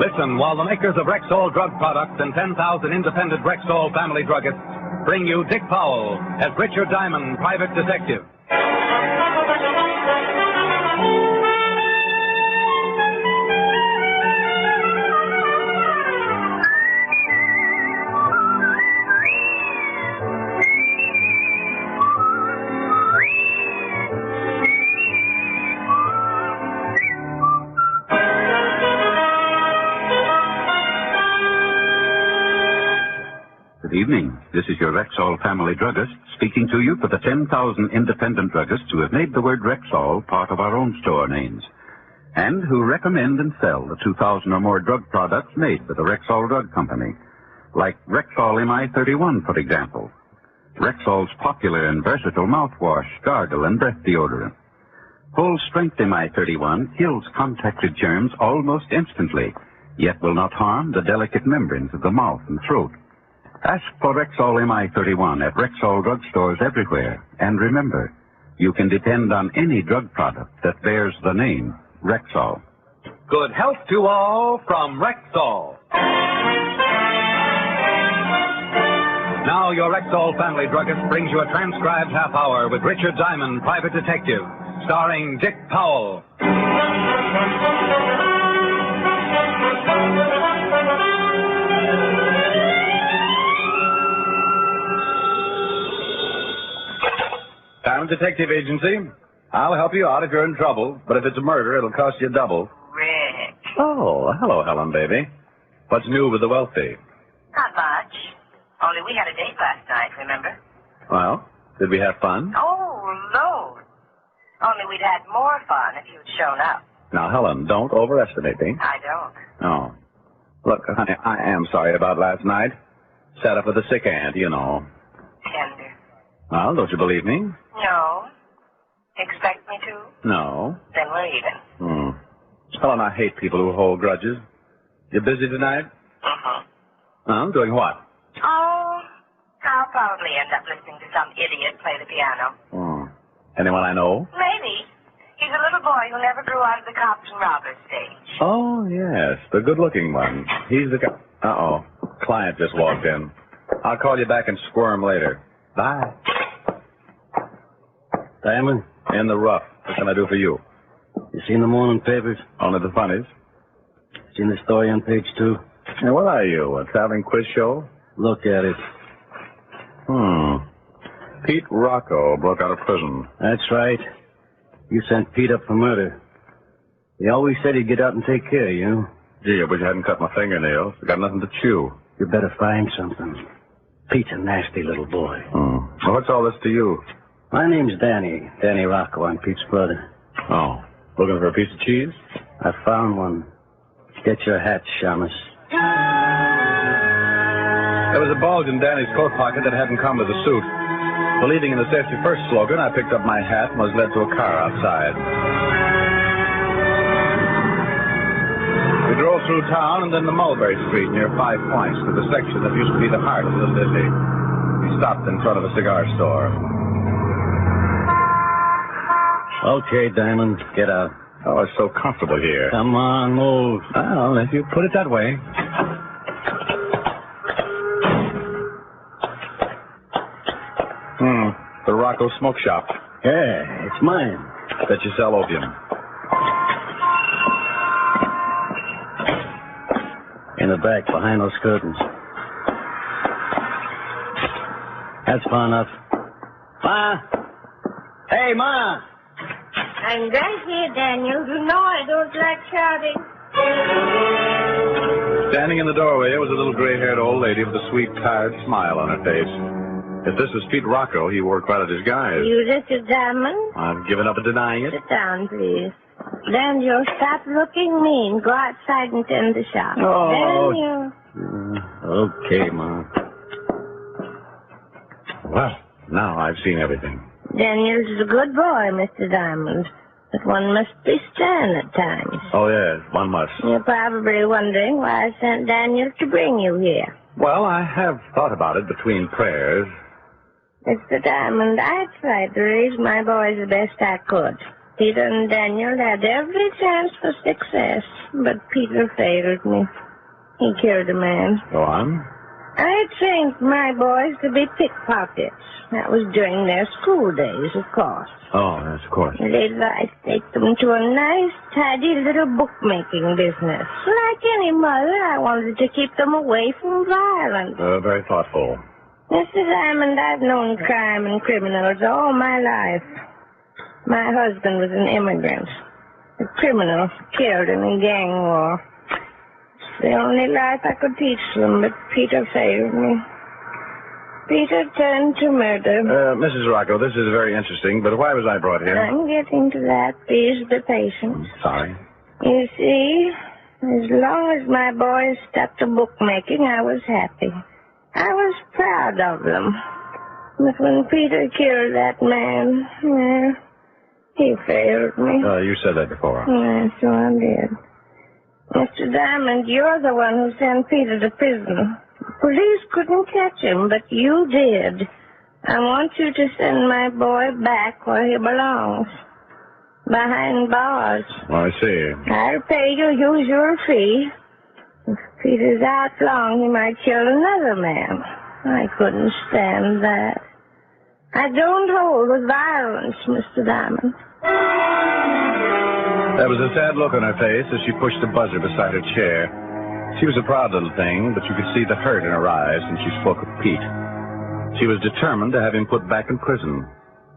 Listen while the makers of Rexall drug products and 10,000 independent Rexall family druggists bring you Dick Powell as Richard Diamond, private detective. Good evening. This is your Rexall family druggist speaking to you for the 10,000 independent druggists who have made the word Rexall part of our own store names and who recommend and sell the 2,000 or more drug products made by the Rexall Drug Company, like Rexall MI31, for example, Rexall's popular and versatile mouthwash, gargle, and breath deodorant. Full-strength MI31 kills contacted germs almost instantly, yet will not harm the delicate membranes of the mouth and throat. Ask for Rexall MI31 at Rexall drugstores everywhere. And remember, you can depend on any drug product that bears the name Rexall. Good health to all from Rexall. Now your Rexall family druggist brings you a transcribed half hour with Richard Diamond, private detective, starring Dick Powell. Diamond Detective Agency. I'll help you out if you're in trouble, but if it's a murder, it'll cost you double. Rick. Oh, hello, Helen, baby. What's new with the wealthy? Not much. Only we had a date last night, remember? Well, did we have fun? Oh, loads. Only we'd had more fun if you'd shown up. Now, Helen, don't overestimate me. I don't. Oh. Look, honey, I am sorry about last night. Sat up with a sick aunt, you know. Tender. Well, don't you believe me? No. Expect me to? No. Then we're even. Helen, I hate people who hold grudges. You busy tonight? Uh-huh. Doing what? Oh, I'll probably end up listening to some idiot play the piano. Anyone I know? Maybe. He's a little boy who never grew out of the cops and robbers stage. Oh, yes, the good-looking one. He's the guy. Uh-oh. Client just walked in. I'll call you back and squirm later. Bye. Diamond? In the rough. What can I do for you? You seen the morning papers? Only the funnies. Seen the story on page 2? Hey, what are you, a traveling quiz show? Look at it. Pete Rocco broke out of prison. That's right. You sent Pete up for murder. He always said he'd get out and take care of you. Gee, I wish I hadn't cut my fingernails. I got nothing to chew. You better find something. Pete's a nasty little boy. Well, what's all this to you? My name's Danny. Danny Rocco. I'm Pete's brother. Oh, looking for a piece of cheese? I found one. Get your hat, Shamus. There was a bulge in Danny's coat pocket that hadn't come with the suit. Believing in the safety first slogan, I picked up my hat and was led to a car outside. We drove through town and then to Mulberry Street near 5 Points to the section that used to be the heart of Little Italy. We stopped in front of a cigar store. Okay, Diamond, get out. Oh, it's so comfortable here. Come on, move. Well, if you put it that way. The Rocco Smoke Shop. Yeah, it's mine. Bet you sell opium. In the back, behind those curtains. That's far enough. Ma! Hey, Ma! I'm right here, Daniel. You know I don't like shouting. Standing in the doorway was a little gray-haired old lady with a sweet, tired smile on her face. If this was Pete Rocco, he wore quite a disguise. You Richard Diamond? I've given up on denying it. Sit down, please. Daniel, stop looking mean. Go outside and tend the shop. Oh. Daniel. Okay, Ma. Well, now I've seen everything. Daniel's a good boy, Mr. Diamond. But one must be stern at times. Oh, yes, one must. You're probably wondering why I sent Daniel to bring you here. Well, I have thought about it between prayers. Mr. Diamond, I tried to raise my boys the best I could. Peter and Daniel had every chance for success, but Peter failed me. He killed a man. Go on. I trained my boys to be pickpockets. That was during their school days, of course. Oh, yes, of course. Later, I take them to a nice, tidy little bookmaking business. Like any mother, I wanted to keep them away from violence. Very thoughtful. Mr. Diamond, I've known crime and criminals all my life. My husband was an immigrant. A criminal killed in a gang war. It's the only life I could teach them, but Peter failed me. Peter turned to murder. Mrs. Rocco, this is very interesting, but why was I brought here? I'm getting to that. Please be patient. Sorry. You see, as long as my boys stuck to bookmaking, I was happy. I was proud of them. But when Peter killed that man, well, he failed me. You said that before. Yes, so I did. Mr. Diamond, you're the one who sent Peter to prison. Police couldn't catch him, but you did. I want you to send my boy back where he belongs. Behind bars. Oh, I see. I'll pay you usual fee. If Peter's out long, he might kill another man. I couldn't stand that. I don't hold with violence, Mr. Diamond. There was a sad look on her face as she pushed the buzzer beside her chair. She was a proud little thing, but you could see the hurt in her eyes when she spoke of Pete. She was determined to have him put back in prison.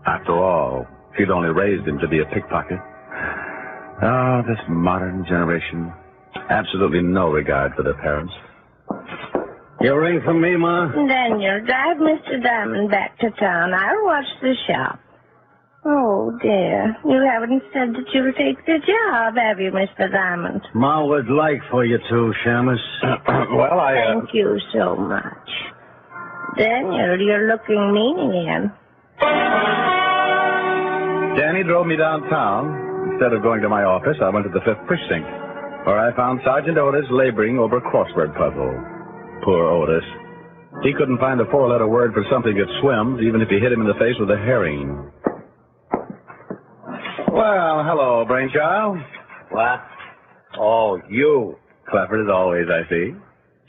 After all, she'd only raised him to be a pickpocket. Oh, this modern generation. Absolutely no regard for their parents. You ring for me, Ma? Daniel, drive Mr. Diamond back to town. I'll watch the shop. Oh, dear. You haven't said that you'll take the job, have you, Mr. Diamond? Ma would like for you to, Shamus. Well, Thank you so much. Daniel, you're looking mean again. Danny drove me downtown. Instead of going to my office, I went to the 5th Precinct, where I found Sergeant Otis laboring over a crossword puzzle. Poor Otis. He couldn't find a 4-letter word for something that swims, even if you hit him in the face with a herring. Well, hello, Brainchild. What? Oh, you. Clever as always, I see.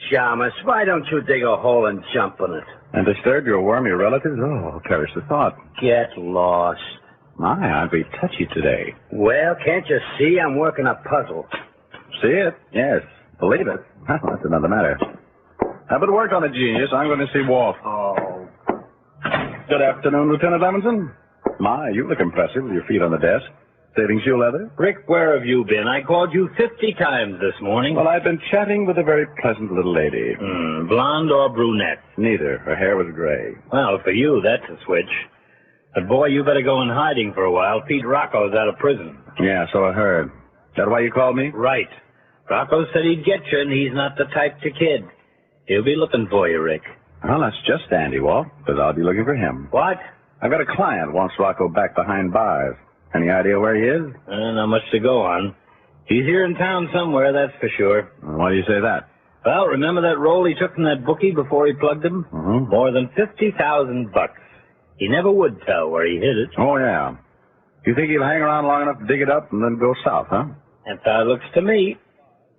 Shamus, why don't you dig a hole and jump in it? And disturb your wormy relatives? Oh, perish the thought. Get lost. My, I'd be touchy today. Well, can't you see I'm working a puzzle? See it? Yes. Believe it. Well, that's another matter. I've been worked on a genius. I'm going to see Walt. Oh. Good afternoon, Lieutenant Levinson. My, you look impressive with your feet on the desk. Saving shoe leather? Rick, where have you been? I called you 50 times this morning. Well, I've been chatting with a very pleasant little lady. Blonde or brunette? Neither. Her hair was gray. Well, for you, that's a switch. But, boy, you better go in hiding for a while. Pete Rocco's out of prison. Yeah, so I heard. That why you called me? Right. Rocco said he'd get you, and he's not the type to kid. He'll be looking for you, Rick. Well, that's just dandy, Walt, because I'll be looking for him. What? I've got a client wants Rocco back behind bars. Any idea where he is? Not much to go on. He's here in town somewhere, that's for sure. Why do you say that? Well, remember that roll he took from that bookie before he plugged him? Mm-hmm. More than $50,000. He never would tell where he hid it. Oh, yeah. You think he'll hang around long enough to dig it up and then go south, huh? That's how it looks to me.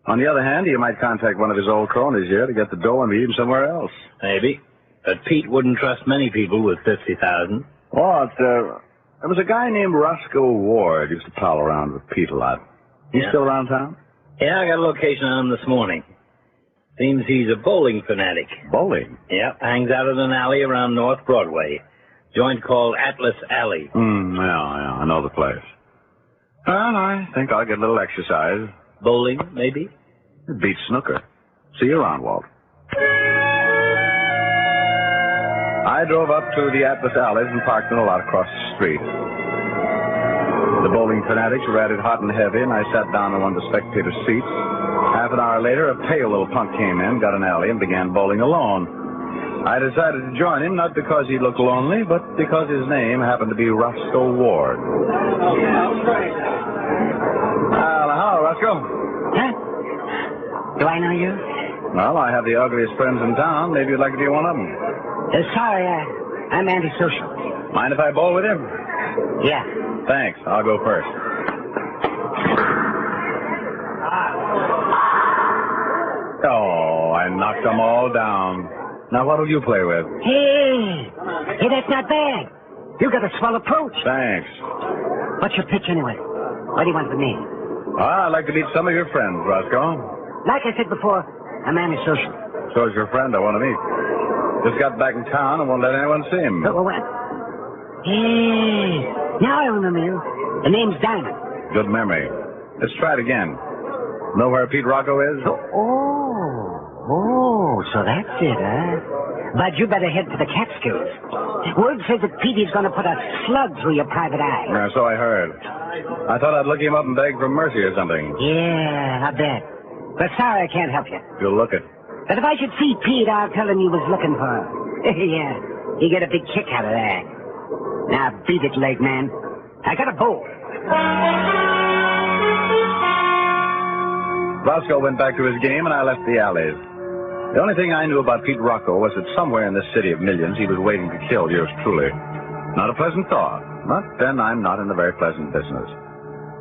On the other hand, he might contact one of his old cronies here to get the dough and meet him somewhere else. Maybe. But Pete wouldn't trust many people with $50,000. Well, there was a guy named Roscoe Ward used to pal around with Pete a lot. He's still around town? Yeah, I got a location on him this morning. Seems he's a bowling fanatic. Bowling? Yep, hangs out in an alley around North Broadway. Joint called Atlas Alley. Yeah, I know the place. Well, I think I'll get a little exercise. Bowling, maybe? It beats snooker. See you around, Walt. I drove up to the Atlas Alleys and parked in a lot across the street. The bowling fanatics were at it hot and heavy, and I sat down in one of the spectator seats. Half an hour later, a pale little punk came in, got an alley, and began bowling alone. I decided to join him, not because he looked lonely, but because his name happened to be Roscoe Ward. Hello, Roscoe. Huh? Do I know you? Well, I have the ugliest friends in town. Maybe you'd like to be one of them. Sorry, I'm antisocial. Mind if I bowl with him? Yeah. Thanks. I'll go first. knocked them all down. Now, what'll you play with? Hey, that's not bad. You got a swell approach. Thanks. What's your pitch anyway? What do you want with me? I'd like to meet some of your friends, Roscoe. Like I said before, a man is social. So is your friend I want to meet. Just got back in town and won't let anyone see him. What? Hey, now I remember you. The name's Diamond. Good memory. Let's try it again. Know where Pete Rocco is? So that's it, huh? But you better head to the Catskills. Word says that Petey's going to put a slug through your private eye. Yeah, so I heard. I thought I'd look him up and beg for mercy or something. Yeah, I bet. But sorry I can't help you. You'll look it. But if I should see Pete, I'll tell him you was looking for him. Yeah, you get a big kick out of that. Now beat it, leg man. I got a bowl. Roscoe went back to his game, and I left the alleys. The only thing I knew about Pete Rocco was that somewhere in this city of millions he was waiting to kill yours truly. Not a pleasant thought, but then I'm not in a very pleasant business.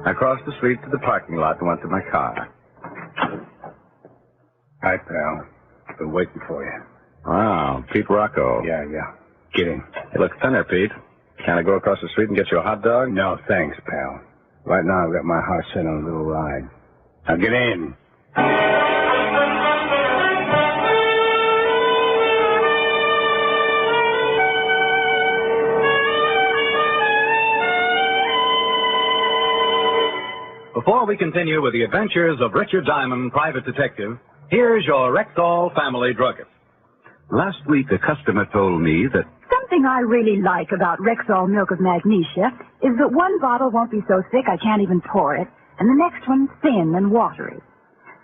I crossed the street to the parking lot and went to my car. Hi, pal. Been waiting for you. Wow, Pete Rocco. Yeah. Get in. You look thinner, Pete. Can I go across the street and get you a hot dog? No, thanks, pal. Right now I've got my heart set on a little ride. Now get in. Before we continue with the adventures of Richard Diamond, private detective, here's your Rexall family druggist. Last week, a customer told me that Something I really like about Rexall Milk of Magnesia is that one bottle won't be so thick I can't even pour it, and the next one thin and watery.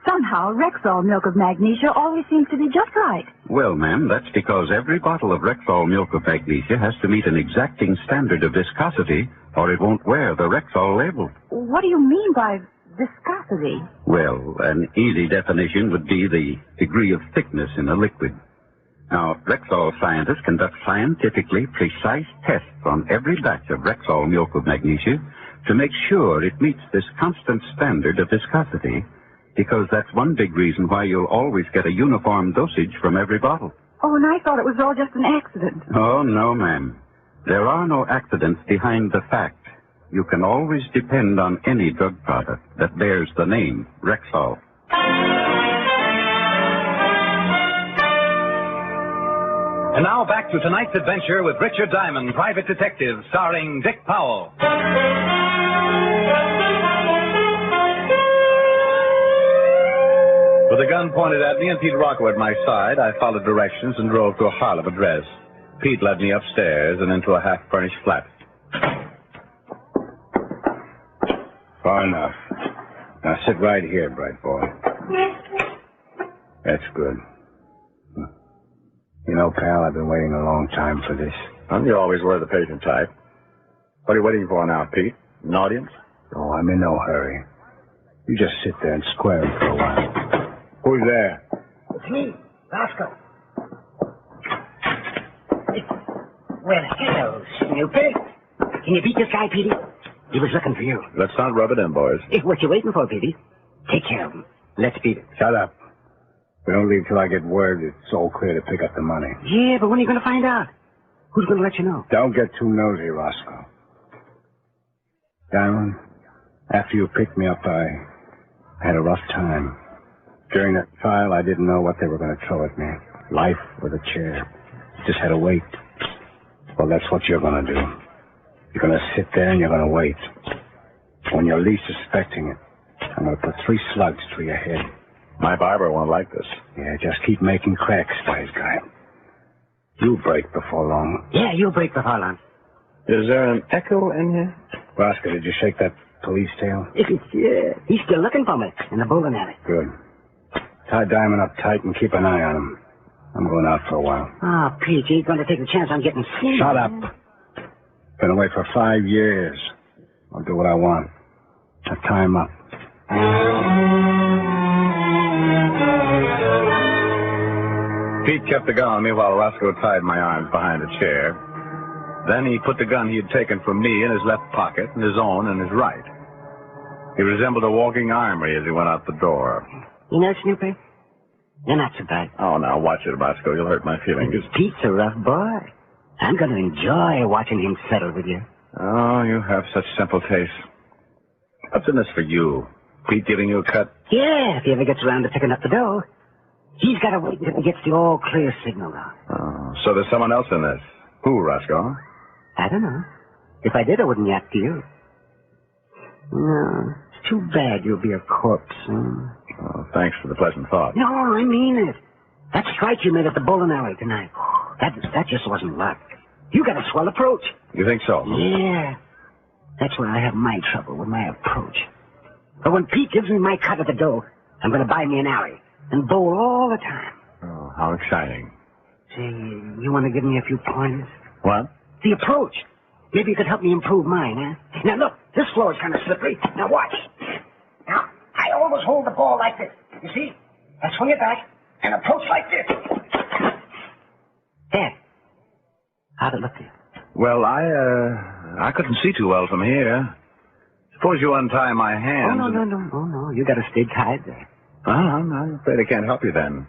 Somehow, Rexall Milk of Magnesia always seems to be just right. well, ma'am, that's because every bottle of Rexall Milk of Magnesia has to meet an exacting standard of viscosity, or it won't wear the Rexall label. What do you mean by viscosity? Well, an easy definition would be the degree of thickness in a liquid. Now, Rexall scientists conduct scientifically precise tests on every batch of Rexall Milk of Magnesia to make sure it meets this constant standard of viscosity, because that's one big reason why you'll always get a uniform dosage from every bottle. Oh, and I thought it was all just an accident. Oh, no, ma'am. There are no accidents behind the fact. You can always depend on any drug product that bears the name Rexall. And now back to tonight's adventure with Richard Diamond, private detective, starring Dick Powell. With a gun pointed at me and Pete Rocco at my side, I followed directions and drove to a Harlem address. Pete led me upstairs and into a half-furnished flat. Far enough. Now sit right here, bright boy. That's good. You know, pal, I've been waiting a long time for this. And you always were the patient type. What are you waiting for now, Pete? An audience? Oh, I'm in no hurry. You just sit there and square it for a while. Who's there? It's me, Roscoe. Well, hello, Snoopy. Can you beat this guy, Petey? He was looking for you. Let's not rub it in, boys. What you waiting for, Petey? Take care of him. Let's beat it. Shut up. We don't leave till I get word it's all clear to pick up the money. Yeah, but when are you going to find out? Who's going to let you know? Don't get too nosy, Roscoe. Diamond, after you picked me up, I had a rough time. During that trial, I didn't know what they were going to throw at me. Life or the chair. Just had to wait. Well, that's what you're going to do. You're going to sit there and you're going to wait. When you're least suspecting it, I'm going to put 3 slugs through your head. My barber won't like this. Yeah, just keep making cracks, wise guy. You'll break before long. Yeah, you'll break before long. Is there an echo in here? Roscoe, did you shake that police tail? Yeah, he's still looking for me in the bowling alley. Good. Tie Diamond up tight and keep an eye on him. I'm going out for a while. Oh, Pete, you ain't going to take a chance on getting seen. Shut up. Been away for 5 years. I'll do what I want. Now tie him up. Pete kept the gun on me while Roscoe tied my arms behind a chair. Then he put the gun he had taken from me in his left pocket and his own in his right. He resembled a walking armory as he went out the door. You know, Snoopy, You're not so bad. Oh, now watch it, Roscoe. You'll hurt my feelings. Pete's a rough boy. I'm going to enjoy watching him settle with you. Oh, you have such simple taste. What's in this for you? Pete giving you a cut? Yeah, if he ever gets around to picking up the dough. He's got to wait until he gets the all-clear signal, though. Oh, so there's someone else in this. Who, Roscoe? I don't know. If I did, I wouldn't yap to you. No, it's too bad you'll be a corpse soon. Oh, thanks for the pleasant thought. No, I mean it. That strike you made at the bowling alley tonight, that just wasn't luck. You got a swell approach. You think so? Yeah. That's where I have my trouble, with my approach. But when Pete gives me my cut of the dough, I'm going to buy me an alley and bowl all the time. Oh, how exciting. Say, you want to give me a few pointers? What? The approach. Maybe you could help me improve mine, huh? Now, look, this floor is kind of slippery. Now, watch. Now, I always hold the ball like this. You see? I swing it back and approach like this. There. How'd it look to you? Well, I couldn't see too well from here. Suppose you untie my hands. Oh, no. You got to stay tied there. I'm afraid I can't help you then.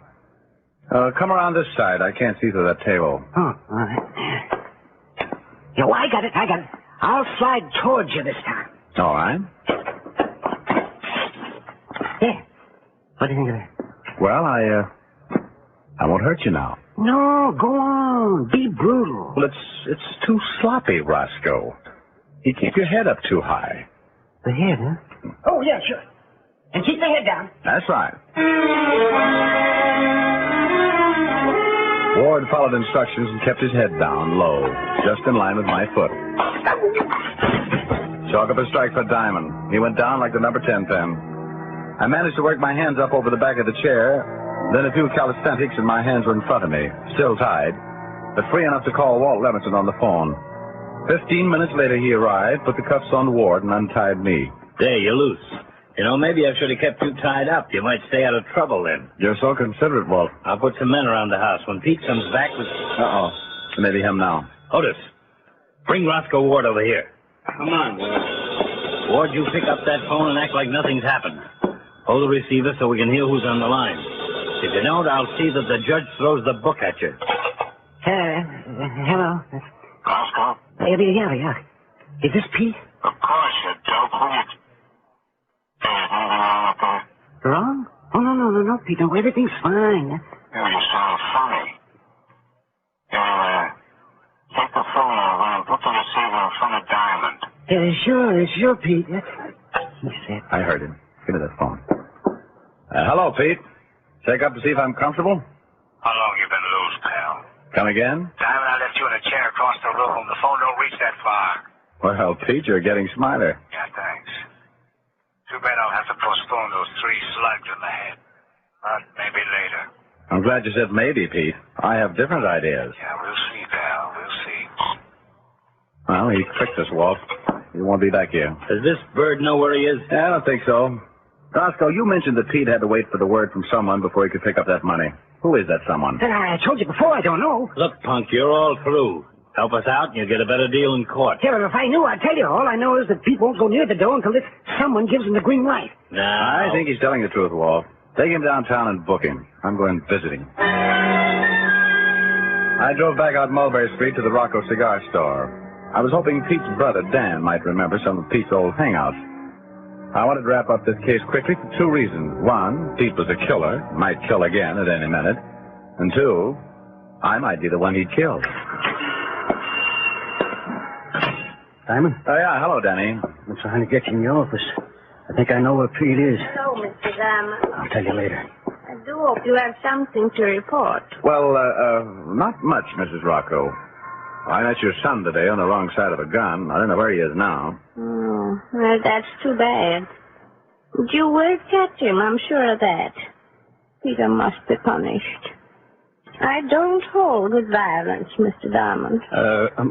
Come around this side. I can't see through that table. Oh, all right. Yeah, well, I got it. I'll slide towards you this time. All right. There. What do you think of that? Well, I won't hurt you now. No, go on. Be brutal. Well, it's too sloppy, Roscoe. You keep your head up too high. The head, huh? Oh, yeah, sure. And keep the head down. That's right. Ward followed instructions and kept his head down, low, just in line with my foot. Chalk up a strike for Diamond. He went down like the number 10 pen. I managed to work my hands up over the back of the chair, then a few calisthenics and my hands were in front of me, still tied, but free enough to call Walt Levinson on the phone. 15 minutes later, he arrived, put the cuffs on Ward, and untied me. There, you're loose. You know, maybe I should have kept you tied up. You might stay out of trouble then. You're so considerate, Walt. I'll put some men around the house. When Pete comes back with... Uh-oh. Maybe him now. Otis, bring Roscoe Ward over here. Come on, Ward. Ward, you pick up that phone and act like nothing's happened. Hold the receiver so we can hear who's on the line. If you don't, I'll see that the judge throws the book at you. Hello. Roscoe? Yeah. Is this Pete? Of course, you dope. Wrong? Oh, no, Pete. No, everything's fine. You sound funny. Take the phone over and put the receiver in front of Diamond. Sure, Pete. He said. I heard him. Give me that phone. Hello, Pete. Check up to see if I'm comfortable? How long you been loose, pal? Come again? Diamond, I left you in a chair across the room. The phone don't reach that far. Well, Pete, you're getting smarter. Yeah, thanks. Too bad I'll have to postpone those 3 slugs in the head. But maybe later. I'm glad you said maybe, Pete. I have different ideas. Yeah, we'll see, pal. We'll see. Well, he tricked us, Walt. He won't be back here. Does this bird know where he is? I don't think so. Roscoe, you mentioned that Pete had to wait for the word from someone before he could pick up that money. Who is that someone? I told you before, I don't know. Look, punk, you're all through. Help us out and you'll get a better deal in court. Yeah, well, if I knew, I'd tell you. All I know is that Pete won't go near the dough until this someone gives him the green light. No. I think he's telling the truth, Walt. Take him downtown and book him. I'm going visiting. I drove back out Mulberry Street to the Rocco cigar store. I was hoping Pete's brother, Dan, might remember some of Pete's old hangouts. I wanted to wrap up this case quickly for 2 reasons. 1, Pete was a killer, might kill again at any minute. And 2, I might be the one he'd killed. Diamond? Oh, yeah. Hello, Danny. I'm trying to get you in the office. I think I know where Pete is. Hello, Mr. Diamond. I'll tell you later. I do hope you have something to report. Well, not much, Mrs. Rocco. I met your son today on the wrong side of a gun. I don't know where he is now. Oh, well, that's too bad. But you will catch him, I'm sure of that. Peter must be punished. I don't hold with violence, Mr. Diamond.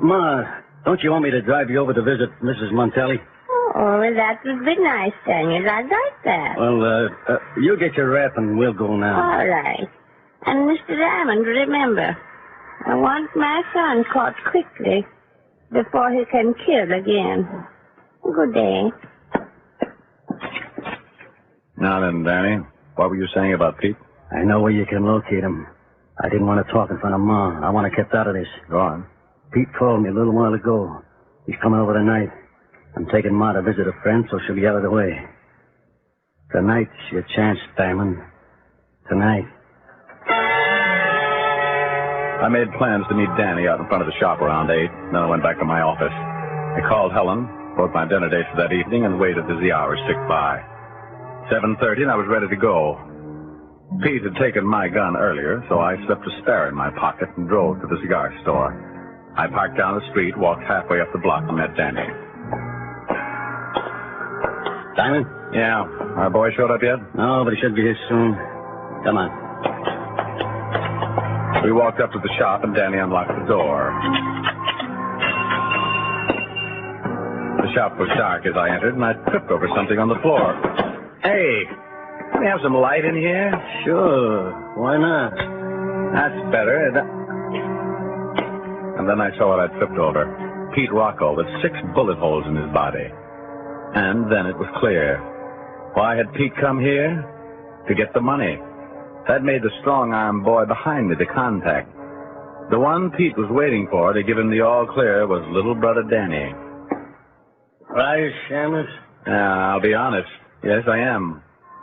Ma, don't you want me to drive you over to visit Mrs. Montelli? Oh, well, that would be nice, Daniel. I'd like that. Well, you get your wrap and we'll go now. All right. And, Mr. Diamond, remember, I want my son caught quickly before he can kill again. Good day. Now then, Danny, what were you saying about Pete? I know where you can locate him. I didn't want to talk in front of Ma. I want to get out of this. Go on. Pete called me a little while ago. He's coming over tonight. I'm taking Ma to visit a friend, so she'll be out of the way. Tonight's your chance, Diamond. Tonight. I made plans to meet Danny out in front of the shop around 8. Then I went back to my office. I called Helen, wrote my dinner date for that evening, and waited as the hours ticked by. 7:30, and I was ready to go. Pete had taken my gun earlier, so I slipped a spare in my pocket and drove to the cigar store. I parked down the street, walked halfway up the block, and met Danny. Diamond? Yeah. Our boy showed up yet? No, but he should be here soon. Come on. We walked up to the shop, and Danny unlocked the door. The shop was dark as I entered, and I tripped over something on the floor. Hey, can we have some light in here? Sure. Why not? That's better. And then I saw what I'd tripped over. Pete Rocco with 6 bullet holes in his body. And then it was clear. Why had Pete come here? To get the money. That made the strong-arm boy behind me the contact. The one Pete was waiting for to give him the all-clear was little brother Danny. Right, Shamus? I'll be honest. Yes, I am.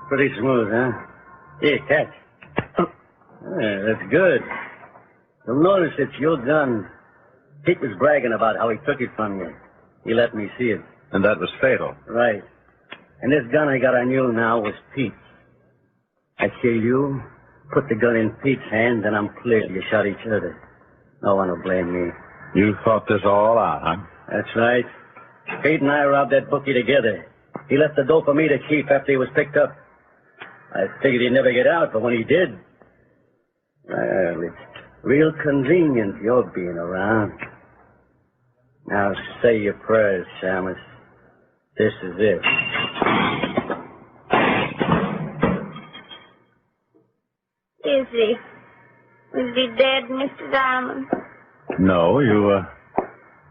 Pretty smooth, huh? Here, catch. Yeah, that's good. You'll notice it's your gun. Pete was bragging about how he took it from you. He let me see it. And that was fatal. Right. And this gun I got on you now was Pete's. I kill you, put the gun in Pete's hand, then I'm clear. You shot each other. No one will blame me. You thought this all out, huh? That's right. Pete and I robbed that bookie together. He left the dough for me to keep after he was picked up. I figured he'd never get out, but when he did... Well, it's real convenient you're being around. Now say your prayers, Shamus. This is it. Is he? Is he dead, Mr. Diamond? No, you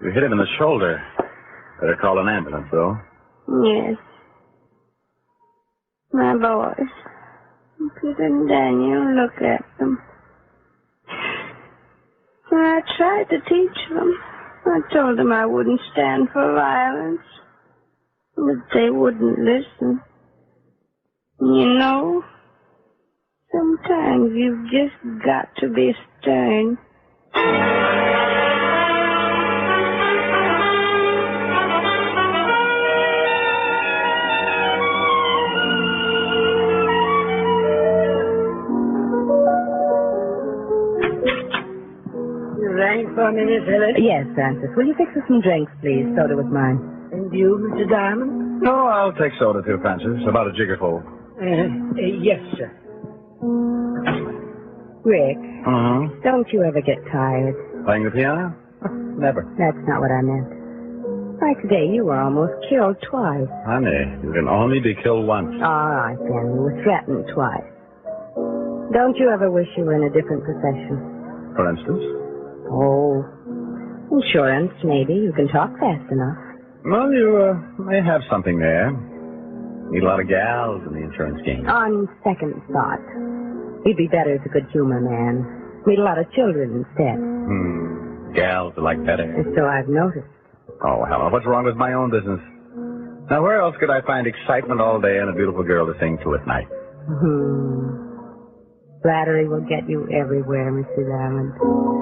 hit him in the shoulder. Better call an ambulance, though. Yes. My boys. Peter and Daniel, look at them. I tried to teach them. I told them I wouldn't stand for violence. But they wouldn't listen. You know, sometimes you've just got to be stern. For me, Miss Helen? Yes, Francis. Will you fix us some drinks, please? Soda was mine. And you, Mr. Diamond? No, I'll take soda too, Francis. About a jiggerful. Yes, sir. Rick, Mm-hmm. don't you ever get tired? Playing the piano? Never. That's not what I meant. Why, today you were almost killed twice. Honey, you can only be killed once. All right, then. You were threatened twice. Don't you ever wish you were in a different profession? For instance? Oh, insurance, maybe. You can talk fast enough. Well, you may have something there. Need a lot of gals in the insurance game. On second thought, you'd be better as a good humor man. Meet a lot of children instead. Gals are like better. And so I've noticed. Oh, Helen, what's wrong with my own business? Now, where else could I find excitement all day and a beautiful girl to sing to at night? Flattery will get you everywhere, Mr. Diamond.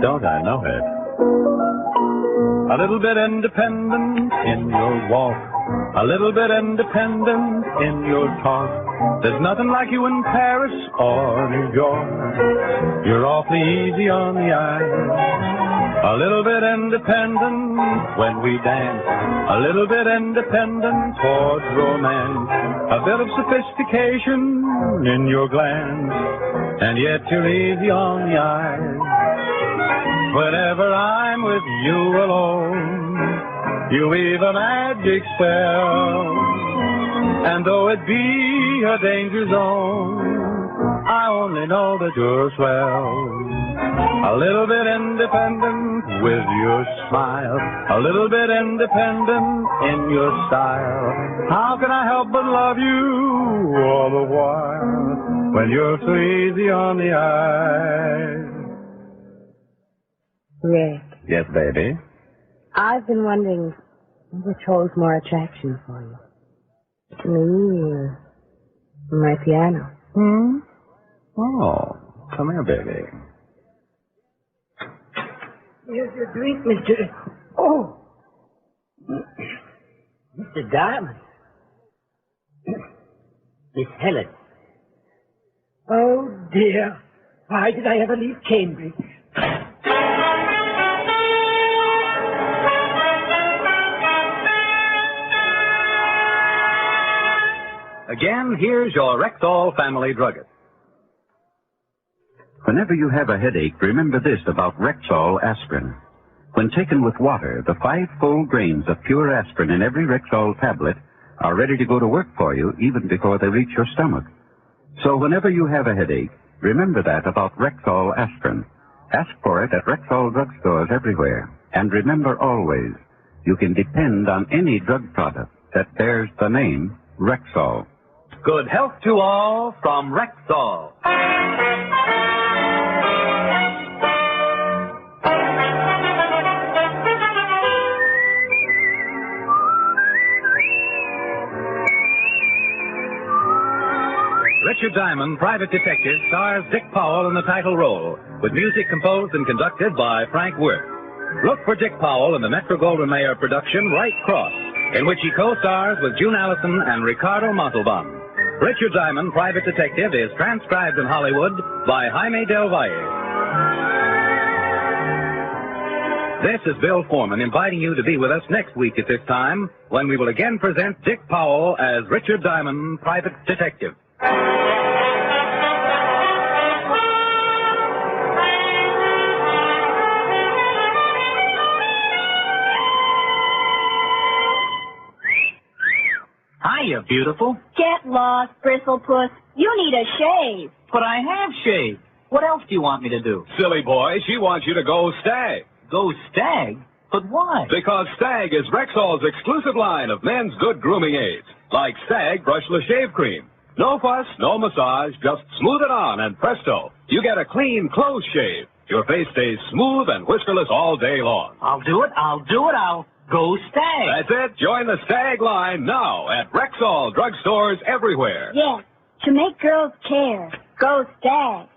Don't I know it? A little bit independent in your walk. A little bit independent in your talk. There's nothing like you in Paris or New York. You're awfully easy on the eye. A little bit independent when we dance. A little bit independent towards romance. A bit of sophistication in your glance. And yet you're easy on the eyes. Whenever I'm with you alone, you weave a magic spell. And though it be a danger zone, I only know that you're swell. A little bit independent with your smile. A little bit independent in your style. How can I help but love you all the while? when you're so easy on the eye. Rick, Yes, baby? I've been wondering which holds more attraction for you. Me or my piano? Oh, come here, baby. Here's your drink, Mr. Oh! Mr. Diamond. Miss Helen. Oh, dear. Why did I ever leave Cambridge? Again, here's your Rexall family druggist. Whenever you have a headache, remember this about Rexall aspirin. When taken with water, the 5 full grains of pure aspirin in every Rexall tablet are ready to go to work for you even before they reach your stomach. So whenever you have a headache, remember that about Rexall aspirin. Ask for it at Rexall drugstores everywhere. And remember always, you can depend on any drug product that bears the name Rexall. Good health to all from Rexall. Richard Diamond, Private Detective, stars Dick Powell in the title role, with music composed and conducted by Frank Wirth. Look for Dick Powell in the Metro-Goldwyn-Mayer production Right Cross, in which he co-stars with June Allison and Ricardo Montalban. Richard Diamond, Private Detective, is transcribed in Hollywood by Jaime Del Valle. This is Bill Foreman inviting you to be with us next week at this time, when we will again present Dick Powell as Richard Diamond, Private Detective. Hiya, beautiful. Get lost, Bristlepuss. You need a shave. But I have shaved. What else do you want me to do? Silly boy, she wants you to go Stag. Go Stag? But why? Because Stag is Rexall's exclusive line of men's good grooming aids, like Stag Brushless Shave Cream. No fuss, no massage, just smooth it on and presto, you get a clean, close shave. Your face stays smooth and whiskerless all day long. I'll do it. I'll go Stag. That's it. Join the Stag line now at Rexall drugstores everywhere. Yes, to make girls care. Go Stag.